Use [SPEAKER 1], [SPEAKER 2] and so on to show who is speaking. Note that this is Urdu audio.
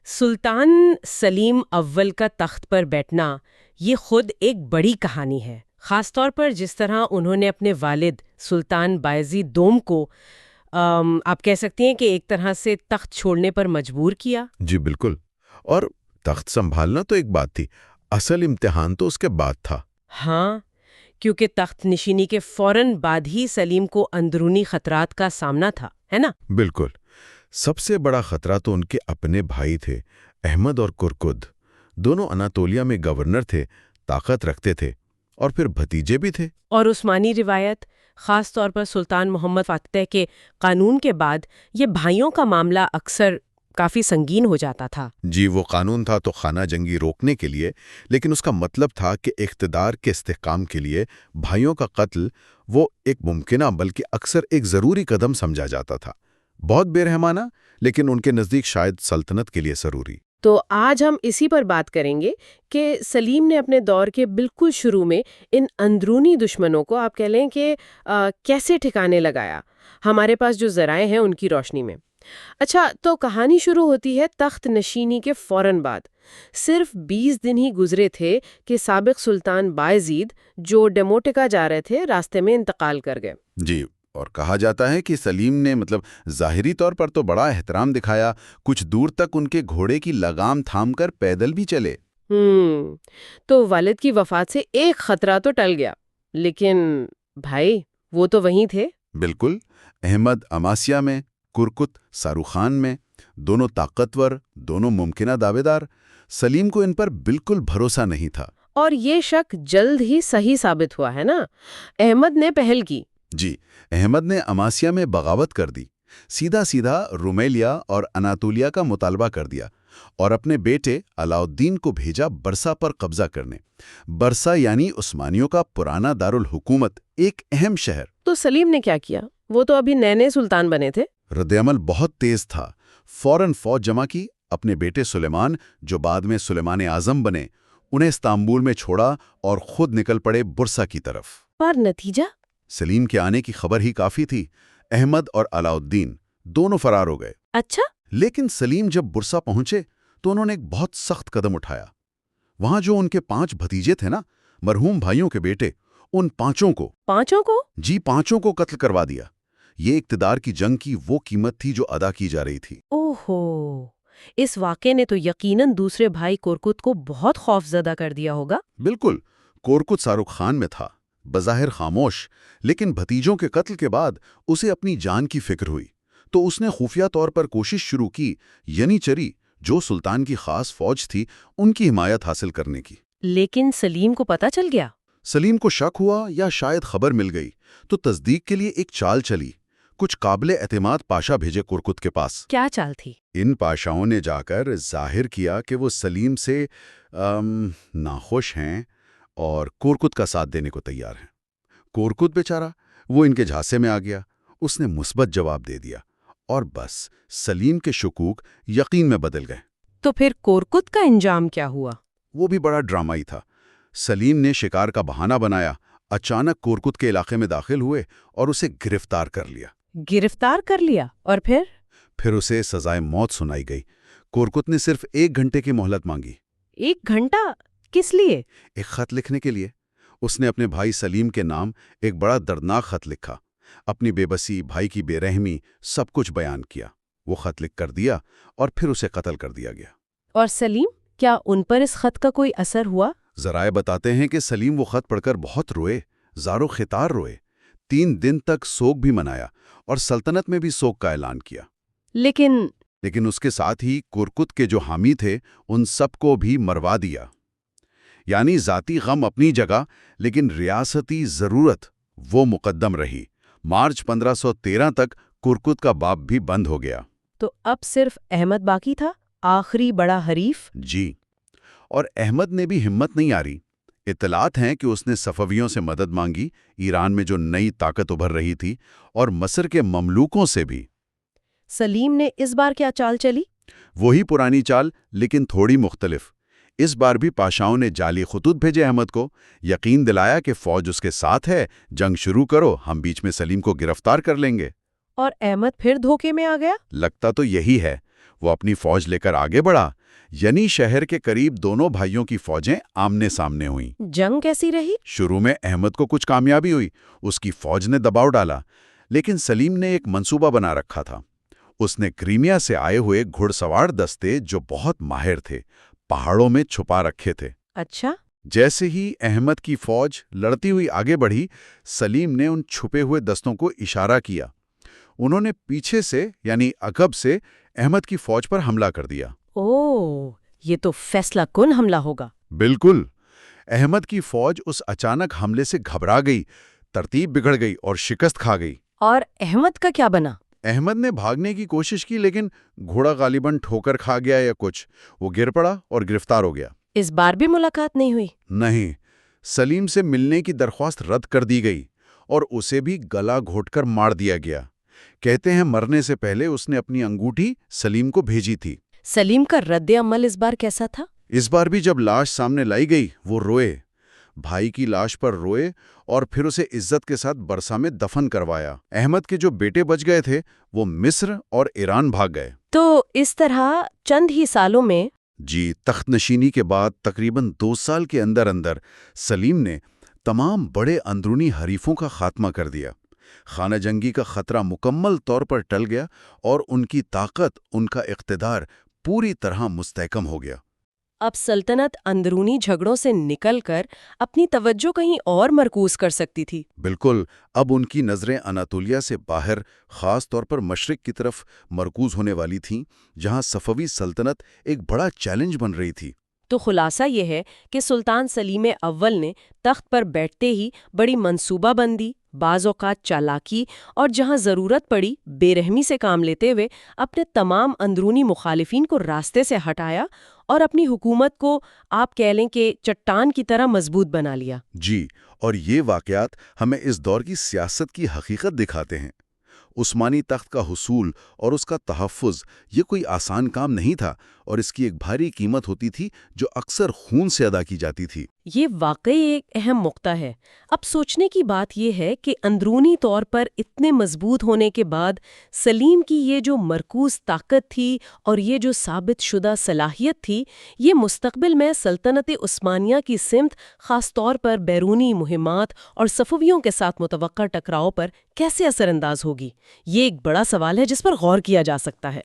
[SPEAKER 1] سلطان سلیم اول کا تخت پر بیٹھنا یہ خود ایک بڑی کہانی ہے، خاص طور پر جس طرح انہوں نے اپنے والد سلطان بایزید دوم کو آپ کہہ سکتے ہیں کہ ایک طرح سے تخت چھوڑنے پر مجبور کیا۔
[SPEAKER 2] جی بالکل، اور تخت سنبھالنا تو ایک بات تھی، اصل امتحان تو اس کے بعد تھا۔
[SPEAKER 1] ہاں، کیونکہ تخت نشینی کے فوراً بعد ہی سلیم کو اندرونی خطرات کا سامنا تھا، ہے نا؟
[SPEAKER 2] بالکل، سب سے بڑا خطرہ تو ان کے اپنے بھائی تھے، احمد اور کرکد۔ دونوں اناتولیا میں گورنر تھے، طاقت رکھتے تھے، اور پھر بھتیجے بھی تھے۔
[SPEAKER 1] اور عثمانی روایت، خاص طور پر سلطان محمد فاتح کے قانون کے بعد یہ بھائیوں کا معاملہ اکثر کافی سنگین ہو جاتا تھا۔
[SPEAKER 2] جی، وہ قانون تھا تو خانہ جنگی روکنے کے لیے، لیکن اس کا مطلب تھا کہ اقتدار کے استحکام کے لیے بھائیوں کا قتل وہ ایک ممکنہ بلکہ اکثر ایک ضروری قدم سمجھا جاتا تھا۔ بہت بے رحمانہ، لیکن ان کے نزدیک شاید سلطنت کے لیے ضروری۔
[SPEAKER 1] تو آج ہم اسی پر بات کریں گے کہ سلیم نے اپنے دور کے بالکل شروع میں ان اندرونی دشمنوں کو آپ کہہ لیں کہ کیسے ٹھکانے لگایا، ہمارے پاس جو ذرائع ہیں ان کی روشنی میں۔ اچھا، تو کہانی شروع ہوتی ہے تخت نشینی کے فوراً بعد۔ صرف 20 دن ہی گزرے تھے کہ سابق سلطان بایزید جو ڈیموٹیکا جا رہے تھے، راستے میں انتقال کر گئے۔
[SPEAKER 2] جی، اور کہا جاتا ہے کہ سلیم نے ظاہری طور پر تو بڑا احترام دکھایا، کچھ دور تک ان کے گھوڑے کی لگام تھام کر پیدل بھی چلے۔
[SPEAKER 1] تو والد کی وفات سے ایک خطرہ تو ٹل گیا، لیکن بھائی وہ تو وہیں تھے۔
[SPEAKER 2] بالکل، احمد اماسیا میں، کرکت ساروخان میں، دونوں طاقتور، دونوں ممکنہ دعوے دار۔ سلیم کو ان پر بالکل بھروسہ نہیں تھا۔
[SPEAKER 1] اور یہ شک جلد ہی صحیح ثابت ہوا ہے نا؟ احمد نے پہل کی۔
[SPEAKER 2] جی، احمد نے اماسیا میں بغاوت کر دی، سیدھا سیدھا رومیلیا اور اناتولیا کا مطالبہ کر دیا، اور اپنے بیٹے علاء الدین کو بھیجا برسا پر قبضہ کرنے۔ برسا یعنی عثمانیوں کا پرانا دارالحکومت، ایک اہم شہر۔
[SPEAKER 1] تو سلیم نے کیا کیا؟ وہ تو ابھی نئے نئے سلطان بنے تھے۔
[SPEAKER 2] ردعمل بہت تیز تھا، فوراً فوج جمع کی، اپنے بیٹے سلیمان جو بعد میں سلیمان اعظم بنے، انہیں استنبول میں چھوڑا اور خود نکل پڑے برسا کی طرف۔
[SPEAKER 1] پر نتیجہ؟
[SPEAKER 2] سلیم کے آنے کی خبر ہی کافی تھی، احمد اور علاء الدین دونوں فرار ہو گئے۔
[SPEAKER 1] اچھا؟
[SPEAKER 2] لیکن سلیم جب برسا پہنچے تو انہوں نے ایک بہت سخت قدم اٹھایا۔ وہاں جو ان کے 5 بھتیجے تھے نا، مرحوم بھائیوں کے بیٹے، ان پانچوں کو جی 5 کو قتل کروا دیا۔ یہ اقتدار کی جنگ کی وہ قیمت تھی جو ادا کی جا رہی تھی۔
[SPEAKER 1] اوہو، اس واقعے نے تو یقیناً دوسرے بھائی کرکت کو بہت خوف زدہ کر دیا ہوگا۔
[SPEAKER 2] بالکل، کرکت ساروخان میں تھا، بظاہر خاموش، لیکن بھتیجوں کے قتل کے بعد اسے اپنی جان کی فکر ہوئی، تو اس نے خفیہ طور پر کوشش شروع کی ینیچری جو سلطان کی خاص فوج تھی ان کی حمایت حاصل کرنے کی۔
[SPEAKER 1] لیکن سلیم کو پتہ چل گیا؟
[SPEAKER 2] سلیم کو شک ہوا یا شاید خبر مل گئی تو تصدیق کے لیے ایک چال چلی، کچھ قابل اعتماد پاشا بھیجے کرکت کے پاس۔
[SPEAKER 1] کیا چال تھی؟ ان
[SPEAKER 2] پاشاؤں نے جا کر ظاہر کیا کہ وہ سلیم سے ناخوش ہیں اور کرکت کا ساتھ دینے کو تیار ہیں۔ کرکت بیچارہ وہ ان کے جھانسے میں آ گیا، اس نے مثبت جواب دے دیا، اور بس سلیم کے شکوک یقین میں بدل گئے۔
[SPEAKER 1] تو پھر کرکت کا انجام کیا ہوا؟
[SPEAKER 2] وہ بھی بڑا ڈرامائی تھا۔ سلیم نے شکار کا بہانہ بنایا، اچانک کرکت کے علاقے میں داخل ہوئے اور اسے گرفتار کر لیا۔
[SPEAKER 1] گرفتار کر لیا؟ اور
[SPEAKER 2] پھر اسے سزائے موت سنائی گئی۔ کرکت نے صرف 1 گھنٹے کی مہلت مانگی۔
[SPEAKER 1] 1 گھنٹہ؟ کس لیے؟
[SPEAKER 2] ایک خط لکھنے کے لیے۔ اس نے اپنے بھائی سلیم کے نام ایک بڑا دردناک خط لکھا، اپنی بے بسی، بھائی کی بے رحمی، سب کچھ بیان کیا۔ وہ خط لکھ کر دیا اور پھر اسے قتل کر دیا گیا۔
[SPEAKER 1] اور سلیم، کیا ان پر اس خط کا کوئی اثر ہوا؟
[SPEAKER 2] ذرائع بتاتے ہیں کہ سلیم وہ خط پڑھ کر بہت روئے، زار و خطار روئے، 3 دن تک سوگ بھی منایا اور سلطنت میں بھی سوگ کا اعلان کیا۔ لیکن اس کے ساتھ ہی کرکت کے جو حامی تھے ان سب کو بھی مروا دیا۔ یعنی ذاتی غم اپنی جگہ، لیکن ریاستی ضرورت وہ مقدم رہی۔ مارچ 1513 تک کرکت کا باب بھی بند ہو گیا۔
[SPEAKER 1] تو اب صرف احمد باقی تھا، آخری بڑا حریف۔
[SPEAKER 2] جی، اور احمد نے بھی ہمت نہیں ہاری۔ اطلاعات ہیں کہ اس نے صفویوں سے مدد مانگی، ایران میں جو نئی طاقت ابھر رہی تھی، اور مصر کے مملوکوں سے بھی۔
[SPEAKER 1] سلیم نے اس بار کیا چال چلی؟
[SPEAKER 2] وہی پرانی چال، لیکن تھوڑی مختلف۔ اس بار بھی پاشاؤں نے جعلی خطوط بھیجے احمد کو، یقین دلایا کہ فوج اس کے ساتھ ہے، جنگ شروع کرو، ہم بیچ میں سلیم کو گرفتار کر لیں گے۔
[SPEAKER 1] اور احمد پھر دھوکے میں آ گیا؟
[SPEAKER 2] لگتا تو یہی ہے۔ وہ اپنی فوج لے کر آگے بڑھا، یعنی شہر کے قریب دونوں بھائیوں کی فوجیں آمنے سامنے ہوئیں۔
[SPEAKER 1] جنگ کیسی رہی؟
[SPEAKER 2] شروع میں احمد کو کچھ کامیابی ہوئی، اس کی فوج نے دباؤ ڈالا، لیکن سلیم نے ایک منصوبہ بنا رکھا تھا۔ اس نے کریمیا سے آئے ہوئے گھڑ سوار دستے جو بہت ماہر تھے، پہاڑوں میں چھپا رکھے تھے۔
[SPEAKER 1] اچھا۔
[SPEAKER 2] جیسے ہی احمد کی فوج لڑتی ہوئی آگے بڑھی، سلیم نے ان چھپے ہوئے دستوں کو اشارہ کیا۔ انہوں نے پیچھے سے یعنی عقب سے احمد کی فوج پر حملہ کر دیا۔
[SPEAKER 1] اوہ، یہ تو فیصلہ کن حملہ ہوگا۔
[SPEAKER 2] بالکل۔ احمد کی فوج اس اچانک حملے سے گھبرا گئی، ترتیب بگڑ گئی اور شکست کھا گئی۔
[SPEAKER 1] اور احمد کا کیا بنا؟
[SPEAKER 2] احمد نے بھاگنے کی کوشش کی، لیکن گھوڑا غالباً ٹھوکر کھا گیا یا کچھ، وہ گر پڑا اور گرفتار ہو گیا۔
[SPEAKER 1] اس بار بھی ملاقات نہیں ہوئی؟
[SPEAKER 2] نہیں، سلیم سے ملنے کی درخواست رد کر دی گئی اور اسے بھی گلا گھونٹ کر مار دیا گیا۔ کہتے ہیں مرنے سے پہلے اس نے اپنی انگوٹھی سلیم کو بھیجی تھی۔
[SPEAKER 1] سلیم کا رد عمل اس بار کیسا تھا؟
[SPEAKER 2] اس بار بھی جب لاش سامنے لائی گئی وہ روئے، بھائی کی لاش پر روئے اور پھر اسے عزت کے ساتھ برسا میں دفن کروایا۔ احمد کے جو بیٹے بچ گئے تھے وہ مصر اور ایران بھاگ گئے۔
[SPEAKER 1] تو اس طرح چند ہی سالوں میں
[SPEAKER 2] جی، تخت نشینی کے بعد تقریباً 2 سال کے اندر اندر سلیم نے تمام بڑے اندرونی حریفوں کا خاتمہ کر دیا۔ خانہ جنگی کا خطرہ مکمل طور پر ٹل گیا اور ان کی طاقت، ان کا اقتدار پوری طرح مستحکم ہو گیا۔
[SPEAKER 1] اب سلطنت اندرونی جھگڑوں سے نکل کر اپنی توجہ کہیں اور مرکوز کر سکتی تھی۔
[SPEAKER 2] بالکل، اب ان کی نظریں اناطولیہ سے باہر، خاص طور پر مشرق کی طرف مرکوز ہونے والی تھیں، جہاں صفوی سلطنت ایک بڑا چیلنج بن رہی تھی۔
[SPEAKER 1] تو خلاصہ یہ ہے کہ سلطان سلیم اول نے تخت پر بیٹھتے ہی بڑی منصوبہ بندی، بعض اوقات چالاکی اور جہاں ضرورت پڑی بے رحمی سے کام لیتے ہوئے اپنے تمام اندرونی مخالفین کو راستے سے ہٹایا اور اپنی حکومت کو آپ کہہ لیں کہ چٹان کی طرح مضبوط بنا لیا۔
[SPEAKER 2] جی، اور یہ واقعات ہمیں اس دور کی سیاست کی حقیقت دکھاتے ہیں۔ عثمانی تخت کا حصول اور اس کا تحفظ یہ کوئی آسان کام نہیں تھا، اور اس کی ایک بھاری قیمت ہوتی تھی جو اکثر خون سے ادا کی جاتی تھی۔
[SPEAKER 1] یہ واقعی ایک اہم نقطہ ہے۔ اب سوچنے کی بات یہ ہے کہ اندرونی طور پر اتنے مضبوط ہونے کے بعد سلیم کی یہ جو مرکوز طاقت تھی اور یہ جو ثابت شدہ صلاحیت تھی، یہ مستقبل میں سلطنت عثمانیہ کی سمت، خاص طور پر بیرونی مہمات اور صفویوں کے ساتھ متوقع ٹکراؤ پر کیسے اثر انداز ہوگی؟ یہ ایک بڑا سوال ہے جس پر غور کیا جا سکتا ہے۔